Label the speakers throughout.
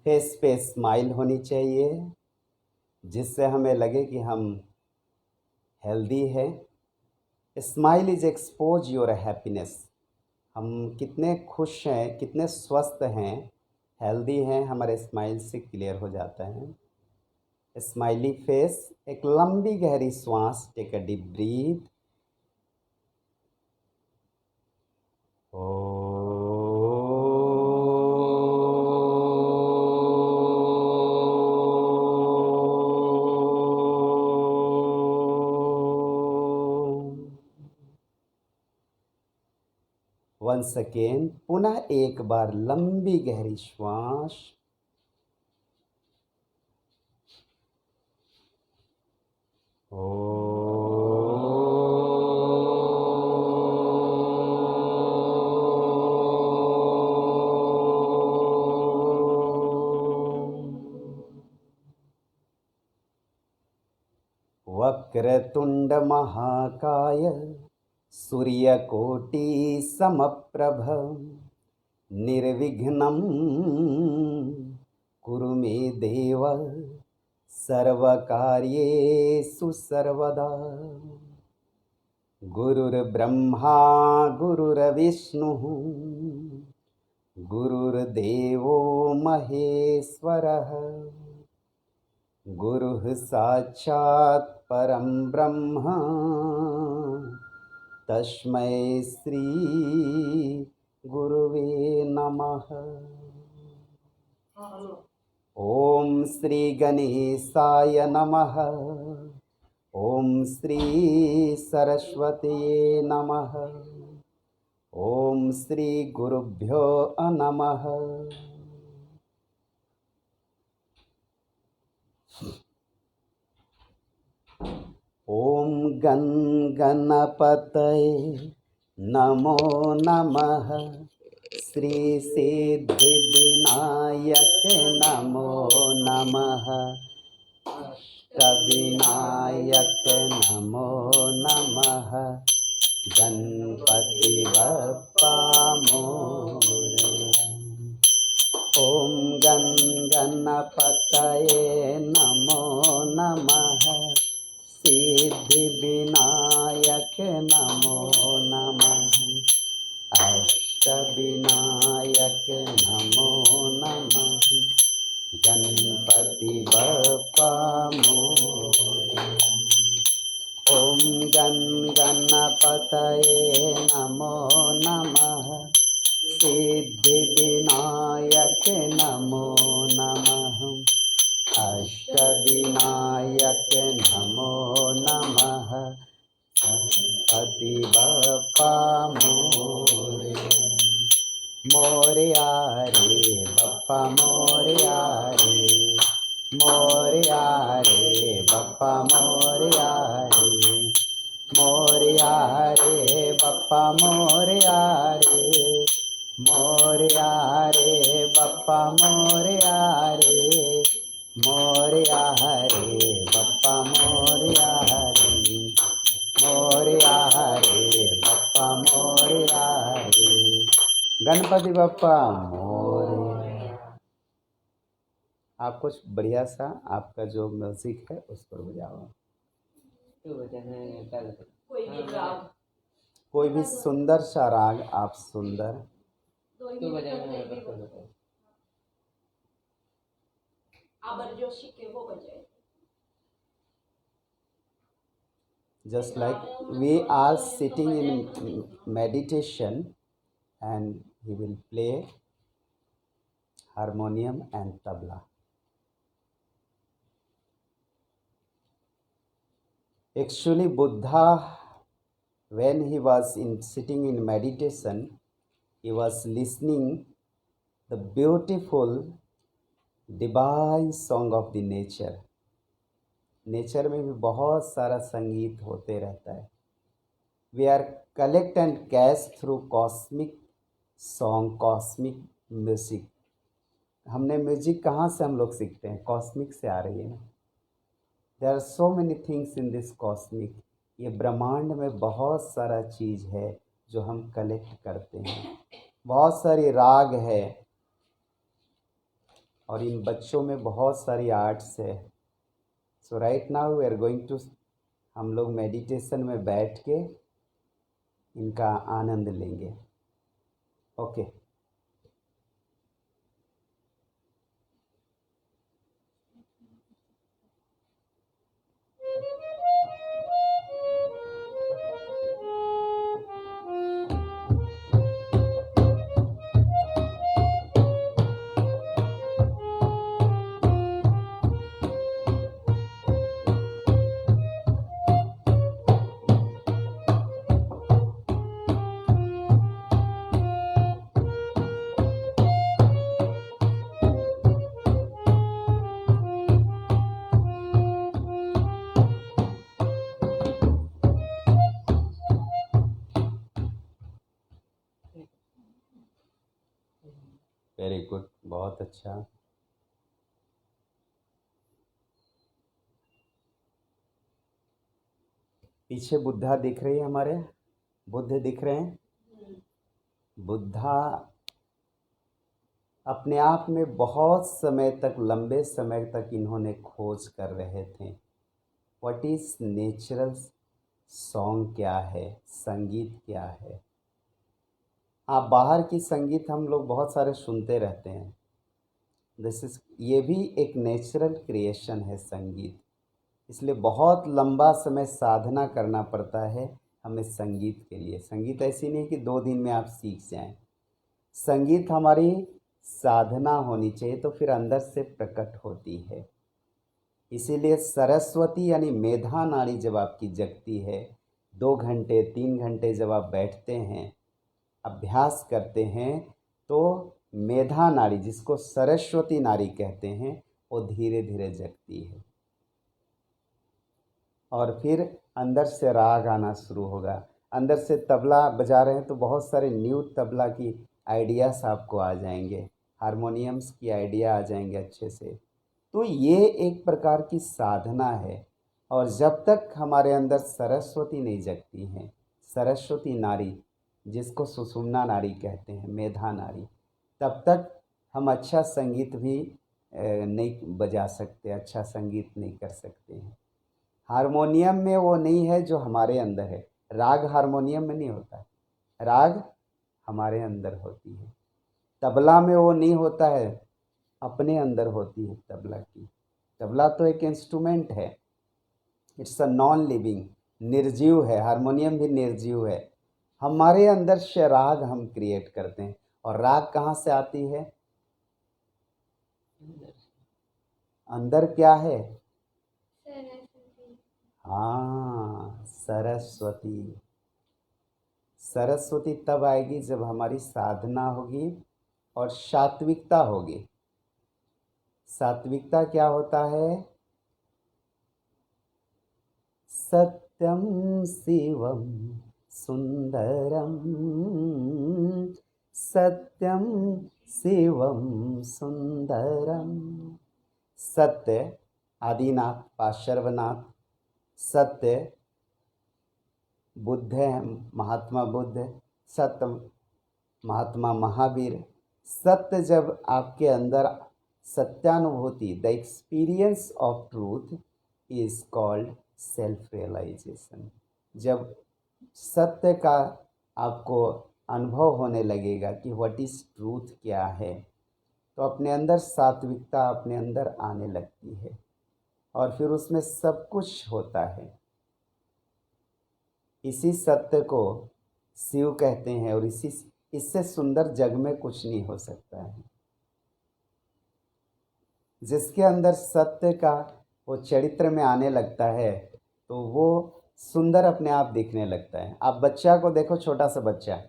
Speaker 1: Face पे smile होनी चाहिए जिससे हमें लगे कि हम हेल्दी है। Smile is expose your happiness. हम कितने खुश हैं, कितने स्वस्थ हैं, हेल्दी हैं, हमारे स्माइल से क्लियर हो जाता है। स्माइली फेस, एक लंबी गहरी श्वास, take a deep breath. Once again, पुनः एक बार लंबी गहरी श्वास। वक्रतुंड महाकाय सूर्यकोटि समप्रभ निर्विघ्नं कुरु मे देव सर्वकार्येषु सर्वदा। गुरुर्ब्रह्मा गुरुर्विष्णुः गुरुर्देवो महेश्वरः गुरुः साक्षात् परं ब्रह्म तस्मै श्री गुरुवे नमः। ओम श्री गणेशाय नमः। ओम श्री सरस्वती नमः। ओम श्री गुरुभ्यो नमः। ओम गण गणपतये नमो नमः। श्री सिद्धि विनायक नमो नमः। विनायक नमो नमः। गणपति बप्पा मोरया। ओम गण गणपतये नमो नमः। सिद्धि विनायक नमो नमः। अष्ट विनायक नमो नमः। गणपति बप्पा मोरया। ओम गण गणपतये नमो नमः। सिद्धि विनायक नमो नमः। अष्ट विनायक नमो नमः। गणपति बप्पा मोरया। मोरया रे बप्पा मोरया रे। मोरया रे बप्पा मोरया रे। मोरया रे बप्पा मोरया रे। मोरया रे बप्पा मोरया रे। मोरया रे बप्पा मोरया रे। मोरया रे बप्पा मोरया रे। गणपति बप्पा मोरया। आप कुछ बढ़िया सा आपका जो म्यूजिक है उस पर बजाओ। कोई भी सुंदर सा राग आप सुंदर just like we are sitting in meditation and he will play harmonium and tabla. Actually Buddha, when he was sitting in meditation, he was listening the beautiful divine song of the nature. Nature में भी बहुत सारा संगीत होते रहता है। We are collect and catch through cosmic song, cosmic music. हमने music कहाँ से हम लोग सीखते हैं? कॉस्मिक से आ रही है ना। There are so many things in this cosmic. ये ब्रह्मांड में बहुत सारा चीज़ है जो हम कलेक्ट करते हैं। बहुत सारी राग है, और इन बच्चों में बहुत सारी आर्ट्स है। So right now we are going to, हम लोग मेडिटेशन में बैठ के इनका आनंद लेंगे। ओके। वेरी गुड, बहुत अच्छा। पीछे बुद्धा दिख रही है हमारे, बुद्ध दिख रहे हैं। बुद्धा अपने आप में बहुत समय तक, लंबे समय तक इन्होंने खोज कर रहे थे, व्हाट इज नेचुरल सॉन्ग, क्या है संगीत, क्या है। आप बाहर की संगीत हम लोग बहुत सारे सुनते रहते हैं, ये भी एक नेचुरल क्रिएशन है संगीत। इसलिए बहुत लंबा समय साधना करना पड़ता है हमें संगीत के लिए। संगीत ऐसी नहीं कि 2 दिन में आप सीख जाएं। संगीत हमारी साधना होनी चाहिए, तो फिर अंदर से प्रकट होती है। इसीलिए सरस्वती यानी मेधा नाड़ी जब आपकी जगती है, 2 घंटे 3 घंटे जब आप बैठते हैं, अभ्यास करते हैं, तो मेधा नाड़ी, जिसको सरस्वती नाड़ी कहते हैं, वो धीरे धीरे जगती है। और फिर अंदर से राग आना शुरू होगा। अंदर से तबला बजा रहे हैं तो बहुत सारे न्यू तबला की आइडियाज़ आपको आ जाएंगे, हारमोनियम्स की आइडिया आ जाएंगे अच्छे से। तो ये एक प्रकार की साधना है। और जब तक हमारे अंदर सरस्वती नहीं जगती हैं, सरस्वती नारी जिसको सुषुम्ना नाड़ी कहते हैं, मेधा नाड़ी, तब तक हम अच्छा संगीत भी नहीं बजा सकते, अच्छा संगीत नहीं कर सकते हैं। हारमोनियम में वो नहीं है जो हमारे अंदर है। राग हारमोनियम में नहीं होता है, राग हमारे अंदर होती है। तबला में वो नहीं होता है, अपने अंदर होती है तबला की। तबला तो एक इंस्ट्रूमेंट है, इट्स अ नॉन लिविंग, निर्जीव है। हारमोनियम भी निर्जीव है। हमारे अंदर से राग हम क्रिएट करते हैं। और राग कहाँ से आती है? अंदर क्या है? हाँ, सरस्वती। सरस्वती तब आएगी जब हमारी साधना होगी और सात्विकता होगी। सात्विकता क्या होता है? सत्यम शिवम सुंदरम, सत्यम शिवम सुंदरम। सत्य आदिनाथ पार्श्वनाथ, सत्य बुद्ध है, महात्मा बुद्ध, सत्य महात्मा महावीर। सत्य जब आपके अंदर, सत्यानुभूति, the experience of truth is called self realisation. जब सत्य का आपको अनुभव होने लगेगा कि व्हाट इज ट्रूथ क्या है, तो अपने अंदर सात्विकता अपने अंदर आने लगती है और फिर उसमें सब कुछ होता है। इसी सत्य को शिव कहते हैं और इससे सुंदर जग में कुछ नहीं हो सकता है। जिसके अंदर सत्य का वो चरित्र में आने लगता है तो वो सुंदर अपने आप दिखने लगता है। आप बच्चा को देखो, छोटा सा बच्चा,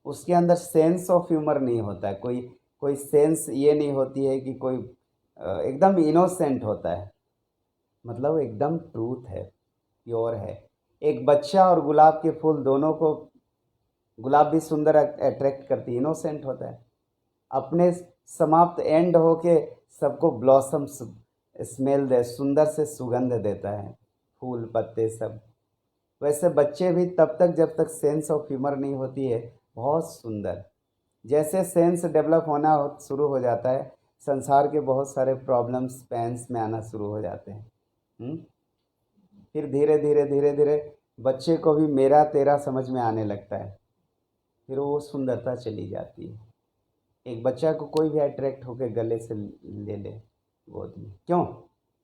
Speaker 1: उसके अंदर सेंस ऑफ ह्यूमर नहीं होता है, कोई सेंस ये नहीं होती है कि कोई एकदम इनोसेंट होता है, मतलब एकदम ट्रूथ है, प्योर है। एक बच्चा और गुलाब के फूल दोनों को, गुलाब भी सुंदर अट्रैक्ट करती है, इनोसेंट होता है, अपने समाप्त एंड होके सबको ब्लॉसम स्मेल दे, सुंदर से सुगंध देता है, फूल पत्ते सब। वैसे बच्चे भी तब तक जब तक सेंस ऑफ ह्यूमर नहीं होती है बहुत सुंदर। जैसे सेंस डेवलप होना शुरू हो जाता है संसार के बहुत सारे प्रॉब्लम्स पेन्स में आना शुरू हो जाते हैं। फिर धीरे धीरे धीरे धीरे बच्चे को भी मेरा तेरा समझ में आने लगता है, फिर वो सुंदरता चली जाती है। एक बच्चा को कोई भी अट्रैक्ट होकर गले से ले ले गोद में, क्यों?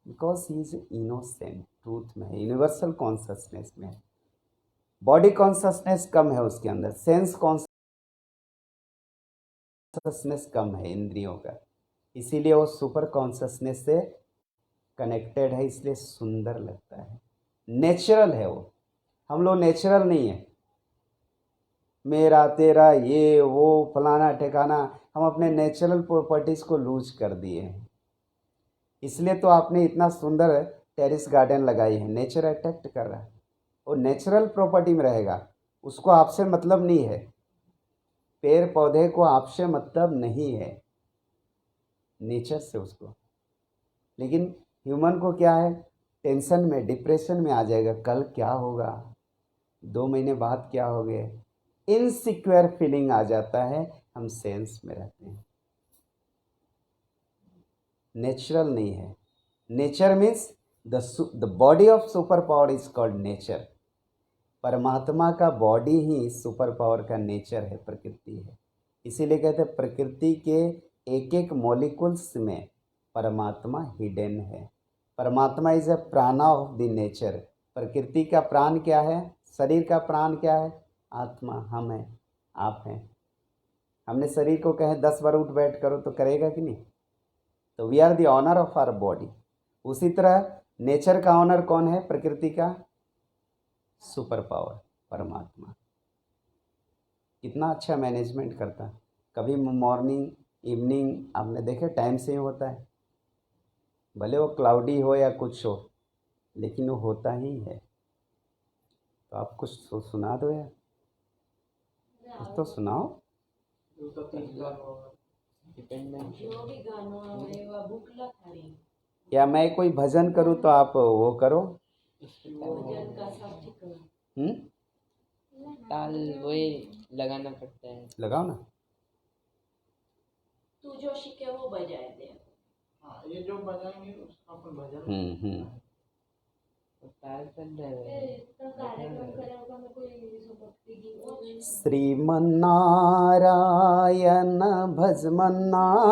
Speaker 1: Because he is innocent, truth में है, यूनिवर्सल कॉन्शसनेस में है। बॉडी कॉन्शसनेस कम है उसके अंदर, सेंस कॉन्शसनेस कम है इंद्रियों का, इसीलिए वो सुपर कॉन्शसनेस से कनेक्टेड है, इसलिए सुंदर लगता है, नेचुरल है वो। हम लोग नेचुरल नहीं है, मेरा तेरा ये वो फलाना ठिकाना, हम अपने नेचुरल प्रॉपर्टीज़ को लूज कर दिए हैं। इसलिए तो आपने इतना सुंदर टेरिस गार्डन लगाई है, नेचर अट्रैक्ट कर रहा है, वो नेचुरल प्रॉपर्टी में रहेगा, उसको आपसे मतलब नहीं है, पेड़ पौधे को आपसे मतलब नहीं है, नेचर से उसको। लेकिन ह्यूमन को क्या है, टेंशन में, डिप्रेशन में आ जाएगा, कल क्या होगा, 2 महीने बाद क्या हो गए, इनसिक्योर फीलिंग आ जाता है, हम सेंस में रहते हैं, नेचुरल नहीं है। Nature means the body of super power is called nature. परमात्मा का बॉडी ही सुपर पावर का नेचर है, प्रकृति है। इसीलिए कहते हैं प्रकृति के एक एक मॉलिक्यूल्स में परमात्मा हिडन है। परमात्मा इज ए प्राणा ऑफ द नेचर। प्रकृति का प्राण क्या है, शरीर का प्राण क्या है, आत्मा, हम हैं, आप हैं। हमने शरीर को कहे 10 बार उठ बैठ करो तो करेगा कि नहीं? तो we are the owner of our body. उसी तरह नेचर का ऑनर कौन है, प्रकृति का सुपर पावर परमात्मा। कितना अच्छा मैनेजमेंट करता है, कभी मॉर्निंग इवनिंग आपने देखे टाइम से ही होता है, भले वो क्लाउडी हो या कुछ हो, लेकिन वो होता ही है। तो आप कुछ सुना दो यार, कुछ तो सुनाओ। या मैं कोई भजन करूँ तो आप वो करो,
Speaker 2: ताल वही लगाना पड़ता है,
Speaker 1: लगाओ ना,
Speaker 3: तू जो सीखे वो बजाए दे। हाँ, ये जो बजाएंगे उसका अपन भजन।
Speaker 2: ताल चल रहा है।
Speaker 1: श्रीमन्नारायण भजमन्नारायण,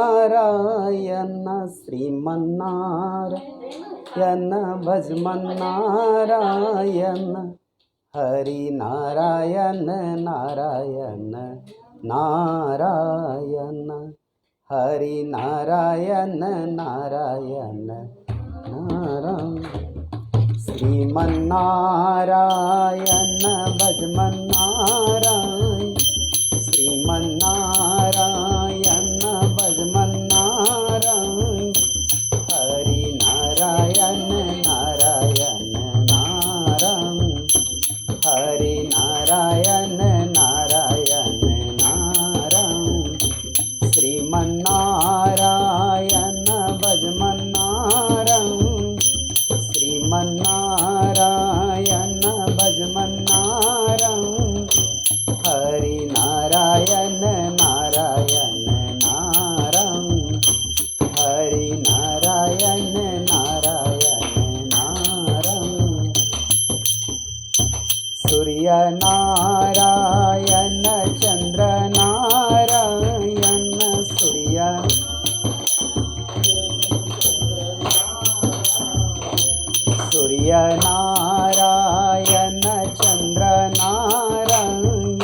Speaker 1: श्रीमन्नारायण भजमन्नारायण, हरि नारायण नारायण नारायण, हरि नारायण नारायण नारायण। श्रीमन्नारायण भजमन्नारायण, श्रीमन्नारायण भजमन्नारायण, हरि नारायण नारायण नारायण, हरि नारायण नारायण नारायण। श्रीमन्नारायण भजमन्नारायण, श्रीमन्नारायण भजमन्नारायण, हरि नारायण नारायण नारायण, हरि नारायण नारायण नारायण। सूर्य नारायण चंद्र नारायण, सूर्य नारायण चंद्र नारायण,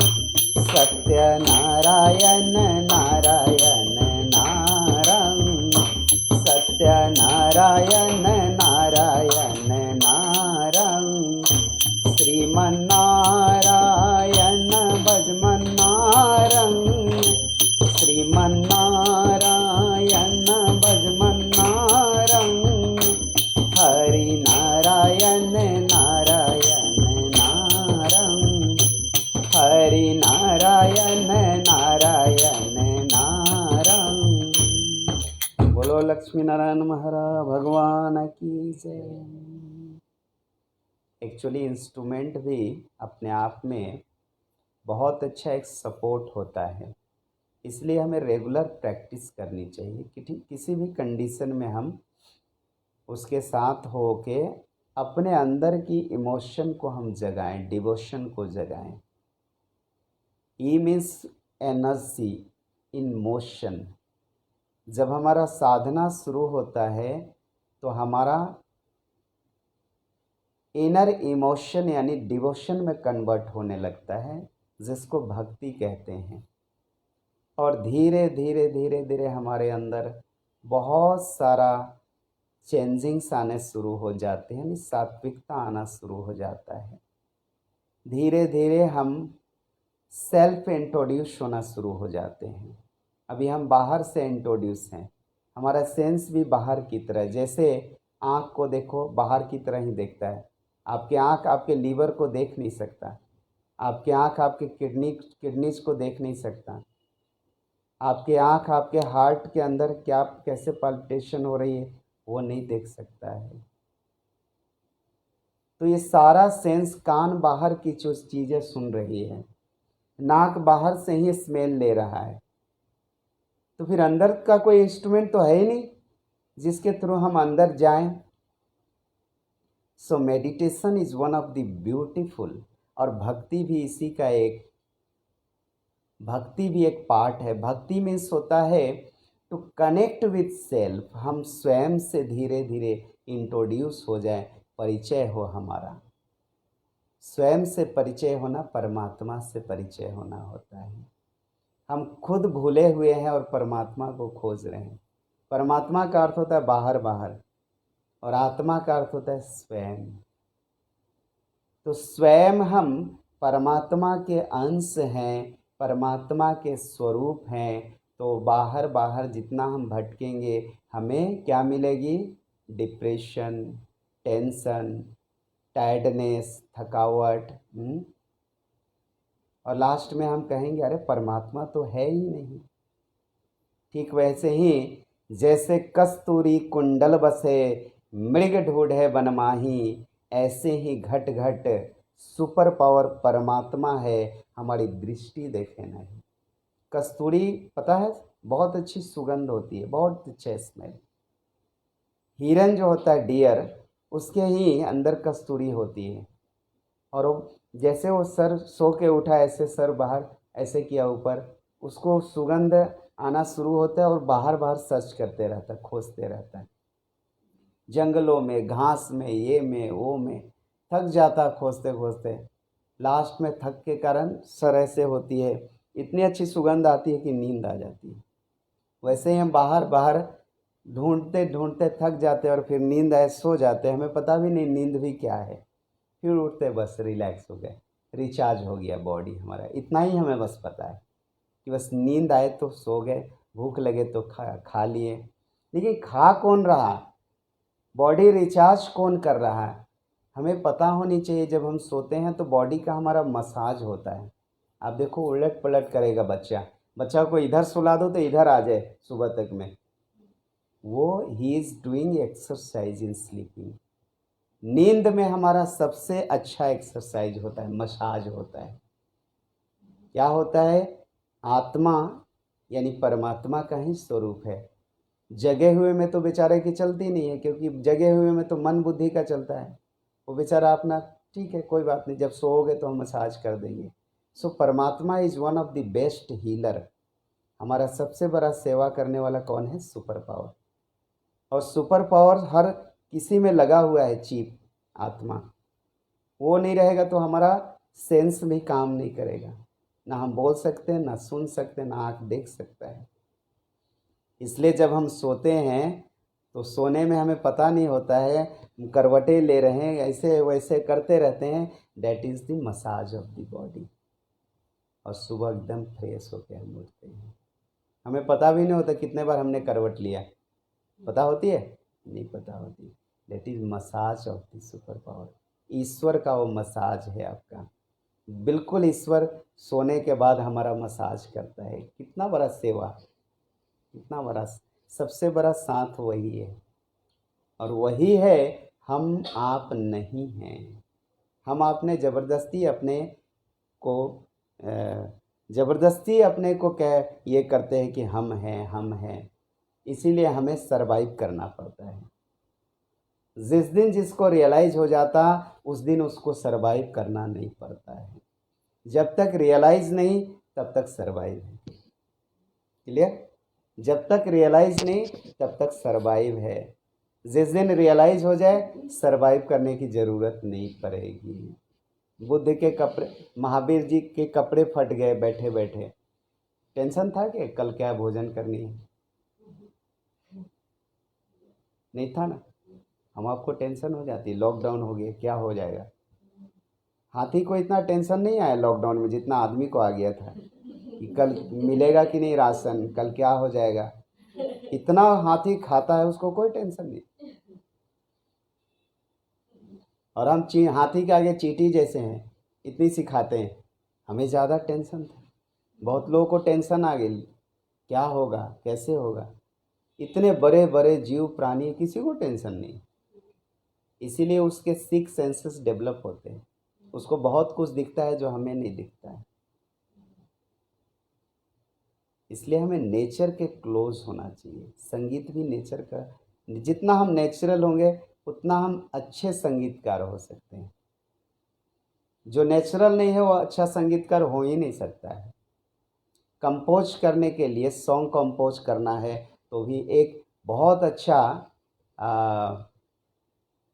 Speaker 1: सत्य नारायण नारायण नारायण, सत्य नारायण नारायण नारायण। श्रीमन्नारायण भजमन्नारायण, श्रीमन्नारायण भजमन्नारायण, हरि नारायण नारायण नारायण, हरि नारायण नारायण नारायण। बोलो लक्ष्मी नारायण महाराज भगवान की जय। एक्चुअली इंस्ट्रूमेंट भी अपने आप में बहुत अच्छा एक सपोर्ट होता है। इसलिए हमें रेगुलर प्रैक्टिस करनी चाहिए कि किसी भी कंडीशन में हम उसके साथ हो के अपने अंदर की इमोशन को हम जगाएं, डिवोशन को जगाएं। E means energy in motion. जब हमारा साधना शुरू होता है तो हमारा इनर इमोशन यानी डिवोशन में कन्वर्ट होने लगता है, जिसको भक्ति कहते हैं। और धीरे धीरे धीरे धीरे हमारे अंदर बहुत सारा चेंजिंग्स आने शुरू हो जाते हैं, यानी सात्विकता आना शुरू हो जाता है। धीरे धीरे हम सेल्फ इंट्रोड्यूस होना शुरू हो जाते हैं। अभी हम बाहर से इंट्रोड्यूस हैं, हमारा सेंस भी बाहर की तरह, जैसे आँख को देखो बाहर की तरह ही देखता है। आपकी आँख आपके लीवर को देख नहीं सकता, आपकी आँख आपके किडनीज को देख नहीं सकता, आपकी आँख आपके हार्ट के अंदर क्या कैसे पल्पिटेशन हो रही है वो नहीं देख सकता है। तो ये सारा सेंस, कान बाहर की जो चीज़ें सुन रही है, नाक बाहर से ही स्मेल ले रहा है, तो फिर अंदर का कोई इंस्ट्रूमेंट तो है ही नहीं जिसके थ्रू हम अंदर जाएं। So meditation is one of the beautiful, और भक्ति भी इसी का भक्ति भी एक पार्ट है। भक्ति मीन्स होता है टू कनेक्ट विथ सेल्फ। हम स्वयं से धीरे धीरे इंट्रोड्यूस हो जाए, परिचय हो हमारा। स्वयं से परिचय होना परमात्मा से परिचय होना होता है। हम खुद भूले हुए हैं और परमात्मा को खोज रहे हैं। परमात्मा का अर्थ होता है बाहर बाहर, और आत्मा का अर्थ होता है स्वयं। तो स्वयं हम परमात्मा के अंश हैं, परमात्मा के स्वरूप हैं। तो बाहर बाहर जितना हम भटकेंगे हमें क्या मिलेगी? डिप्रेशन, टेंशन, टायर्डनेस, थकावट, और लास्ट में हम कहेंगे अरे परमात्मा तो है ही नहीं। ठीक वैसे ही जैसे कस्तूरी कुंडल बसे मृग ढूढ़े बनमाही, ऐसे ही घट घट सुपर पावर परमात्मा है, हमारी दृष्टि देखे नहीं। कस्तूरी पता है बहुत अच्छी सुगंध होती है, बहुत अच्छा स्मेल। हिरन जो होता है डियर, उसके ही अंदर कस्तूरी होती है, और जैसे वो सर सो के उठा, ऐसे सर बाहर ऐसे किया ऊपर, उसको सुगंध आना शुरू होता है और बाहर बाहर सर्च करते रहता है, खोजते रहता है, जंगलों में, घास में, ये में, वो में, थक जाता खोजते खोजते। लास्ट में थक के कारण सर ऐसे होती है, इतनी अच्छी सुगंध आती है कि नींद आ जाती है। वैसे ही हम बाहर बाहर ढूंढते ढूंढते थक जाते हैं और फिर नींद आए सो जाते हैं, हमें पता भी नहीं नींद भी क्या है। फिर उठते बस रिलैक्स हो गए, रिचार्ज हो गया बॉडी हमारा। इतना ही हमें बस पता है कि बस नींद आए तो सो गए, भूख लगे तो खा लिए। लेकिन खा कौन रहा, बॉडी रिचार्ज कौन कर रहा है, हमें पता होनी चाहिए। जब हम सोते हैं तो बॉडी का हमारा मसाज होता है। आप देखो उलट पलट करेगा बच्चा को इधर सुला दो तो इधर आ जाए सुबह तक में, वो he is doing exercise in sleeping. नींद में हमारा सबसे अच्छा एक्सरसाइज होता है, मसाज होता है। क्या होता है? आत्मा यानी परमात्मा का ही स्वरूप है। जगे हुए में तो बेचारे की चलती नहीं है, क्योंकि जगे हुए में तो मन बुद्धि का चलता है। वो बेचारा अपना ठीक है कोई बात नहीं, जब सोओगे तो हम मसाज कर देंगे। सो परमात्मा is one of the best healer. हमारा सबसे बड़ा सेवा करने वाला कौन है? Super power. और सुपर पावर हर किसी में लगा हुआ है, चीप आत्मा। वो नहीं रहेगा तो हमारा सेंस भी काम नहीं करेगा, ना हम बोल सकते हैं, ना सुन सकते, ना आँख देख सकता है। इसलिए जब हम सोते हैं तो सोने में हमें पता नहीं होता है, करवटें ले रहे हैं, ऐसे वैसे करते रहते हैं। That is the massage of the body. और सुबह एकदम फ्रेश होकर हम उठते हैं, हमें पता भी नहीं होता कितने बार हमने करवट लिया। पता होती है? नहीं पता होती। That is message of the super power. ईश्वर का वो मसाज है आपका, बिल्कुल ईश्वर सोने के बाद हमारा मसाज करता है। कितना बड़ा सेवा, कितना बड़ा, सबसे बड़ा साथ वही है। और वही है, हम आप नहीं हैं। हम आपने ज़बरदस्ती अपने को ज़बरदस्ती अपने को ये करते हैं कि हम हैं, इसीलिए हमें सरवाइव करना पड़ता है। जिस दिन जिसको रियलाइज़ हो जाता उस दिन उसको सरवाइव करना नहीं पड़ता है। जब तक रियलाइज़ नहीं तब तक सरवाइव है। क्लियर? जब तक रियलाइज़ नहीं तब तक सरवाइव है। जिस दिन रियलाइज़ हो जाए सरवाइव करने की ज़रूरत नहीं पड़ेगी। बुद्ध के कपड़े, महावीर जी के कपड़े फट गए बैठे बैठे, टेंशन था कि कल क्या भोजन करनी है? नहीं था ना। हम आपको टेंशन हो जाती, लॉकडाउन हो गया क्या हो जाएगा। हाथी को इतना टेंशन नहीं आया लॉकडाउन में जितना आदमी को आ गया था कि कल मिलेगा कि नहीं राशन, कल क्या हो जाएगा। इतना हाथी खाता है, उसको कोई टेंशन नहीं। और हम हाथी के आगे चींटी जैसे हैं, इतनी सिखाते हैं, हमें ज़्यादा टेंशन था। बहुत लोगों को टेंशन आ गई, क्या होगा कैसे होगा। इतने बड़े बड़े जीव प्राणी, किसी को टेंशन नहीं। इसीलिए उसके 6 सेंसेस डेवलप होते हैं। उसको बहुत कुछ दिखता है जो हमें नहीं दिखता है। इसलिए हमें नेचर के क्लोज होना चाहिए। संगीत भी नेचर का, जितना हम नेचुरल होंगे उतना हम अच्छे संगीतकार हो सकते हैं। जो नेचुरल नहीं है वो अच्छा संगीतकार हो ही नहीं सकता है। कंपोज करने के लिए, सॉन्ग कंपोज करना है तो भी एक बहुत अच्छा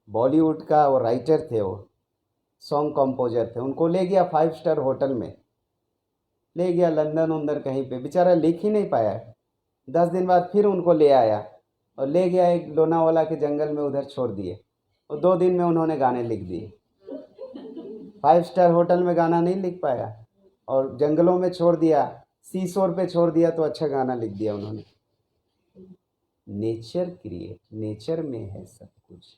Speaker 1: बॉलीवुड का वो राइटर थे, वो सॉन्ग कंपोजर थे। उनको ले गया 5 स्टार होटल में, ले गया लंदन उंदर कहीं पे, बेचारा लिख ही नहीं पाया। 10 दिन बाद फिर उनको ले आया और ले गया एक लोनावाला के जंगल में, उधर छोड़ दिए और 2 दिन में उन्होंने गाने लिख दिए। 5 स्टार होटल में गाना नहीं लिख पाया और जंगलों में छोड़ दिया, सी शोर पे छोड़ दिया तो अच्छा गाना लिख दिया उन्होंने। नेचर क्रिएट, नेचर में है सब कुछ।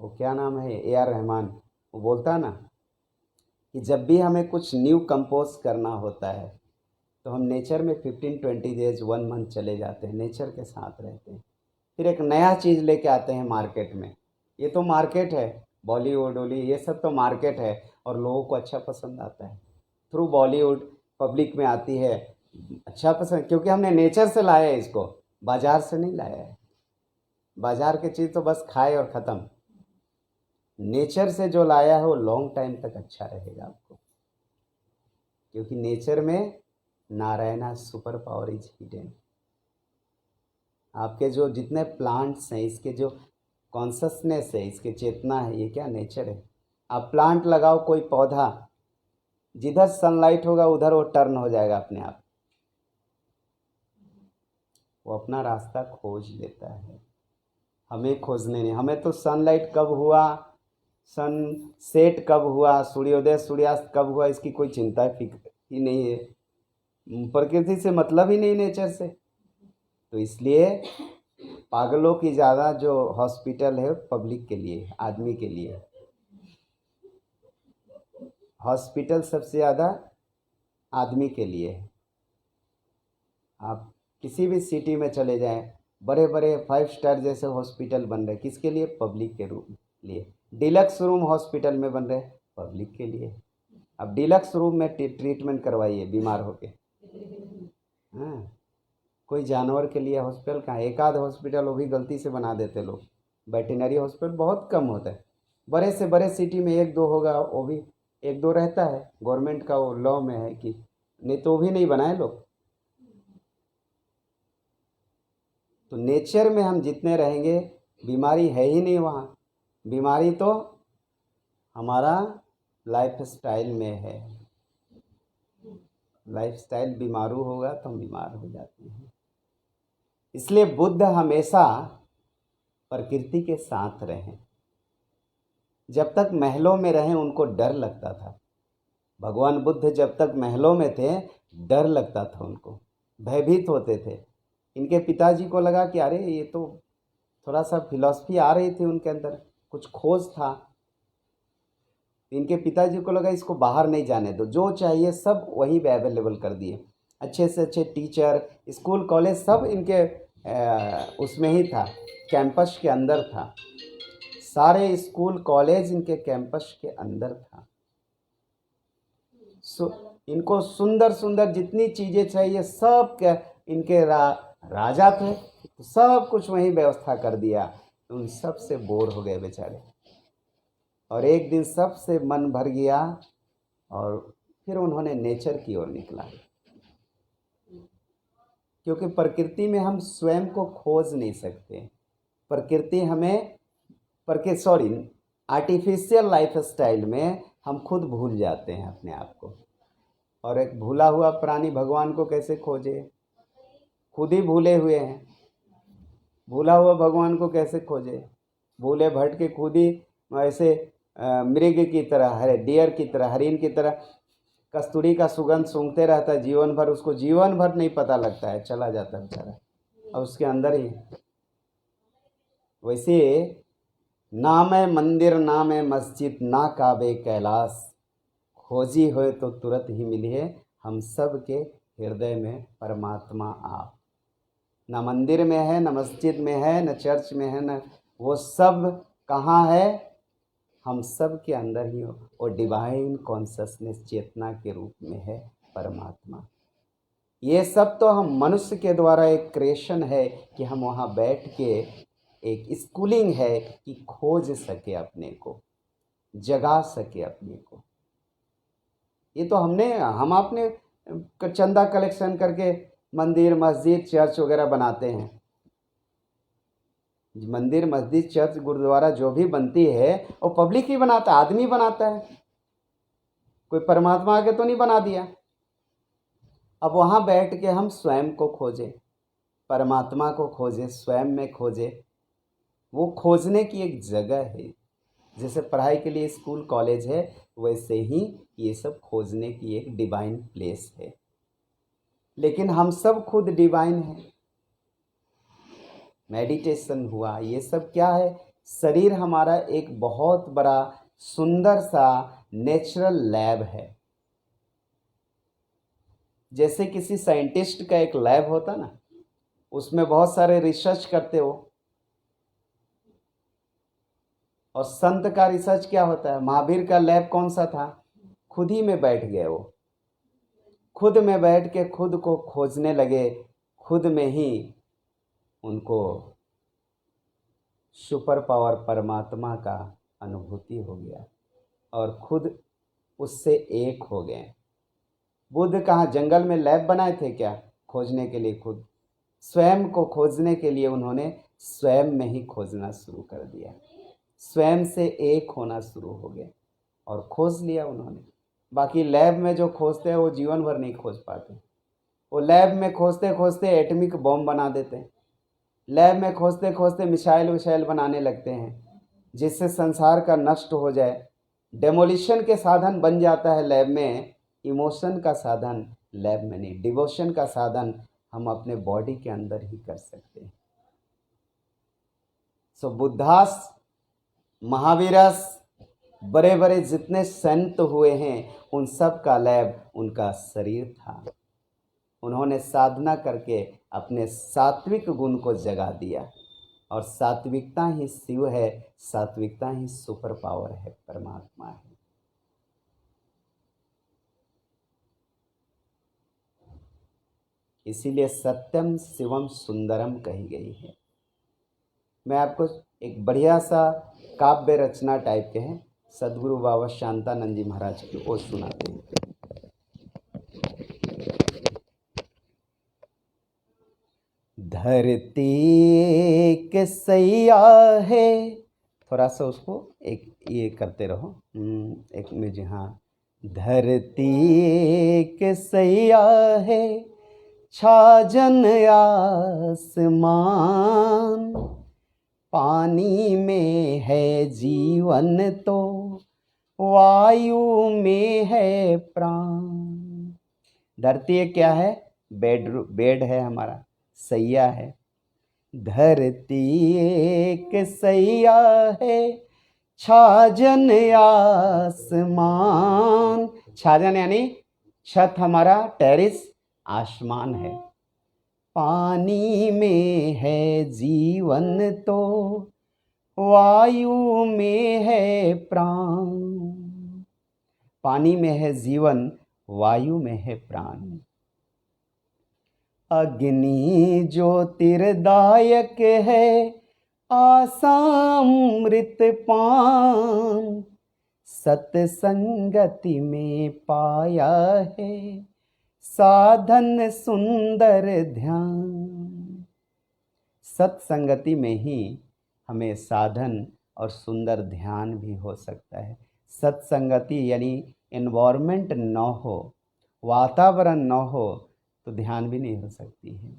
Speaker 1: वो क्या नाम है, A.R. रहमान, वो बोलता ना कि जब भी हमें कुछ न्यू कंपोज करना होता है तो हम नेचर में 15-20 डेज 1 मंथ चले जाते हैं, नेचर के साथ रहते हैं, फिर एक नया चीज़ लेके आते हैं मार्केट में। ये तो मार्केट है, बॉलीवुड वोली ये सब तो मार्केट है और लोगों को अच्छा पसंद आता है। थ्रू बॉलीवुड पब्लिक में आती है, अच्छा पसंद, क्योंकि हमने नेचर से लाया है इसको, बाज़ार से नहीं लाया है। बाज़ार की चीज़ तो बस खाए और ख़त्म। नेचर से जो लाया है वो लॉन्ग टाइम तक अच्छा रहेगा आपको, क्योंकि नेचर में Narayana super power is hidden. आपके जो जितने प्लांट्स हैं, इसके जो कॉन्शसनेस है, इसके चेतना है, ये क्या नेचर है। आप प्लांट लगाओ, कोई पौधा, जिधर सनलाइट होगा उधर वो टर्न हो जाएगा अपने आप, वो अपना रास्ता खोज लेता है। हमें खोजने नहीं, हमें तो सनलाइट कब हुआ, सन सेट कब हुआ, सूर्योदय सूर्यास्त कब हुआ, इसकी कोई चिंता फिक्र ही नहीं है। प्रकृति से मतलब ही नहीं, नेचर से। तो इसलिए पागलों की ज़्यादा जो हॉस्पिटल है पब्लिक के लिए, आदमी के लिए। हॉस्पिटल सबसे ज़्यादा आदमी के लिए है। आप किसी भी सिटी में चले जाएं, बड़े बड़े 5 स्टार जैसे हॉस्पिटल बन रहे, किसके लिए? पब्लिक के रूप लिए। डिलक्स रूम हॉस्पिटल में बन रहे, पब्लिक के लिए। अब डिलक्स रूम में ट्रीटमेंट करवाइए बीमार होके। हाँ, कोई जानवर के लिए हॉस्पिटल कहाँ, एक आध हॉस्पिटल वो भी गलती से बना देते लोग। वेटरनरी हॉस्पिटल बहुत कम होता है, बड़े से बड़े सिटी में 1-2 होगा, वो भी 1-2 रहता है, गवर्नमेंट का वो लॉ में है कि नहीं तो वो भी नहीं बनाए लोग। तो नेचर में हम जितने रहेंगे, बीमारी है ही नहीं वहाँ। बीमारी तो हमारा लाइफ स्टाइल में है। लाइफ स्टाइल बीमारू होगा तो हम बीमार हो जाते हैं। इसलिए बुद्ध हमेशा प्रकृति के साथ रहे। जब तक महलों में रहे उनको डर लगता था। भगवान बुद्ध जब तक महलों में थे डर लगता था उनको, भयभीत होते थे। इनके पिताजी को लगा कि अरे ये तो थोड़ा सा फिलॉसफी आ रही थी उनके अंदर, कुछ खोज था। इनके पिताजी को लगा इसको बाहर नहीं जाने दो, जो चाहिए सब वहीं पे अवेलेबल कर दिए। अच्छे से अच्छे टीचर, स्कूल कॉलेज सब इनके उसमें ही था, कैंपस के अंदर था। सारे स्कूल कॉलेज इनके कैंपस के अंदर था। इनको सुंदर सुंदर जितनी चीज़ें चाहिए सब इनके राजा थे, तो सब कुछ वहीं व्यवस्था कर दिया। उन सब से बोर हो गए बेचारे, और एक दिन सबसे मन भर गया और फिर उन्होंने नेचर की ओर निकला, क्योंकि प्रकृति में हम स्वयं को खोज नहीं सकते। प्रकृति हमें आर्टिफिशियल लाइफस्टाइल में हम खुद भूल जाते हैं अपने आप को। और एक भूला हुआ प्राणी भगवान को कैसे खोजे? खुद ही भूले हुए हैं। भूला हुआ भगवान को कैसे खोजे? भूले भटके खुद ही ऐसे मृग की तरह, डियर की तरह, हरिन की तरह कस्तूरी का सुगंध सूंघते रहता है जीवन भर, उसको जीवन भर नहीं पता लगता है, चला जाता है बेचारा, और उसके अंदर ही। वैसे नाम है मंदिर, नाम है मस्जिद, ना काबे कैलाश, खोजी हो तो तुरंत ही मिली है हम सब के हृदय में परमात्मा आप। न मंदिर में है, न मस्जिद में है, न चर्च में है, न वो सब कहाँ है? हम सब के अंदर ही हो, और डिवाइन कॉन्शसनेस चेतना के रूप में है परमात्मा। ये सब तो हम मनुष्य के द्वारा एक क्रिएशन है कि हम वहाँ बैठ के एक स्कूलिंग है कि खोज सके अपने को, जगा सके अपने को। ये तो हम आपने चंदा कलेक्शन करके मंदिर मस्जिद चर्च वगैरह बनाते हैं। मंदिर मस्जिद चर्च गुरुद्वारा जो भी बनती है वो पब्लिक ही बनाता है, आदमी बनाता है, कोई परमात्मा आके तो नहीं बना दिया। अब वहाँ बैठ के हम स्वयं को खोजें, परमात्मा को खोजें, स्वयं में खोजें। वो खोजने की एक जगह है। जैसे पढ़ाई के लिए स्कूल कॉलेज है, वैसे ही ये सब खोजने की एक डिवाइन प्लेस है। लेकिन हम सब खुद डिवाइन हैं। मेडिटेशन हुआ, ये सब क्या है? शरीर हमारा एक बहुत बड़ा सुंदर सा नेचुरल लैब है। जैसे किसी साइंटिस्ट का एक लैब होता ना, उसमें बहुत सारे रिसर्च करते हो। और संत का रिसर्च क्या होता है? महावीर का लैब कौन सा था? खुद ही में बैठ गए वो, खुद में बैठ के खुद को खोजने लगे, खुद में ही उनको सुपर पावर परमात्मा का अनुभूति हो गया और खुद उससे एक हो गए। बुद्ध कहाँ जंगल में लैब बनाए थे क्या खोजने के लिए? खुद स्वयं को खोजने के लिए उन्होंने स्वयं में ही खोजना शुरू कर दिया, स्वयं से एक होना शुरू हो गए और खोज लिया उन्होंने। बाकी लैब में जो खोजते हैं वो जीवन भर नहीं खोज पाते। वो लैब में खोजते खोजते एटॉमिक बॉम्ब बना देते हैं, लैब में खोजते खोजते मिसाइल विसाइल बनाने लगते हैं जिससे संसार का नष्ट हो जाए। डेमोलिशन के साधन बन जाता है लैब में, इमोशन का साधन लैब में नहीं, डिवोशन का साधन हम अपने बॉडी के अंदर ही कर सकते हैं। सो बुद्धास, महावीरस, बड़े बड़े जितने संत हुए हैं उन सब का लैब उनका शरीर था। उन्होंने साधना करके अपने सात्विक गुण को जगा दिया और सात्विकता ही शिव है, सात्विकता ही सुपर पावर है, परमात्मा है। इसीलिए सत्यम शिवम सुंदरम कही गई है। मैं आपको एक बढ़िया सा काव्य रचना टाइप के हैं, सदगुरु बाबा शांतानंद जी महाराज की, वो सुनाते हैं। धरती के सैया है, थोड़ा सा उसको एक ये करते रहो, एक मुझे, हाँ। धरती के सैया है, छाजन आसमान, पानी में है जीवन तो वायु में है प्राण। धरती क्या है? बेड है हमारा, सैया है। धरती एक सैया है, छाजन आसमान, छाजन यानी छत, हमारा टेरिस आसमान है। पानी में है जीवन तो वायु में है प्राण। पानी में है जीवन वायु में है प्राण। अग्नि ज्योतिर्दायक है आसामृत पान, सत्संगति में पाया है साधन सुंदर ध्यान। सत्संगति में ही हमें साधन और सुंदर ध्यान भी हो सकता है। सत्संगति यानी एनवायरमेंट न हो, वातावरण न हो तो ध्यान भी नहीं हो सकती है।